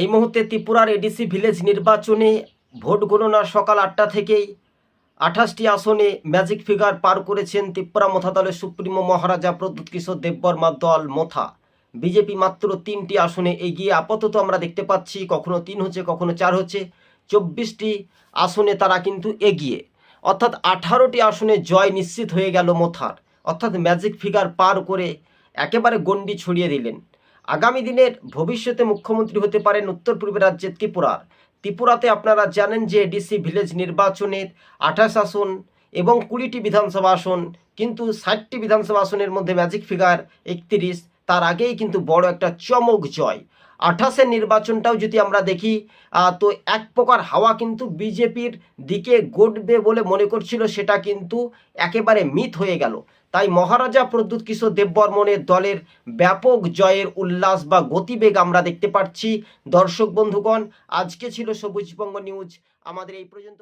এই মুহূর্তে ত্রিপুরার এডিসি ভিলেজ নির্বাচনে ভোট গণনা সকাল 8টা থেকেই 28টি আসনে ম্যাজিক ফিগার পার করেছেন ত্রিপুরা মথা দলের সুপ্রিমো মহারাজা প্রদ্যুৎ কিশোর দেববর্মা দল মথা। বিজেপি মাত্র 3টি আসনে এগিয়ে আপাতত আমরা দেখতে পাচ্ছি, কখনো 3 হচ্ছে কখনো 4 হচ্ছে। 24টি আসনে তারা কিন্তু এগিয়ে, অর্থাৎ 18টি আসনে জয় নিশ্চিত হয়ে গেল মথার, অর্থাৎ ম্যাজিক ফিগার পার করে একেবারে গণ্ডি ছড়িয়ে দিলেন। আগামী দিনের ভবিষ্যতে মুখ্যমন্ত্রী হতে পারেন উত্তর পূর্বের রাজ্যে ত্রিপুরার। ত্রিপুরাতে আপনারা জানেন যে এডিসি ভিলেজ নির্বাচনের 28 আসন এবং 20টি বিধানসভা আসন, কিন্তু 60টি বিধানসভা আসনের মধ্যে ম্যাজিক ফিগার 31। তার আগেই কিন্তু বড় একটা চমক জয়। 28-এর নির্বাচনটাও যদি আমরা দেখি তো এক প্রকার হাওয়া কিন্তু বিজেপির দিকে গড়বে বলে মনে করছিল, সেটা কিন্তু একেবারে মিথ হয়ে গেল। তাই মহারাজা প্রদ্যুৎ কিশোর দেববর্মনের দলের ব্যাপক জয়ের উল্লাস বা গতিবেগ আমরা দেখতে পাচ্ছি। দর্শক বন্ধুগণ, আজকে ছিল সবুজবঙ্গ নিউজ। আমাদের এই পর্যন্ত।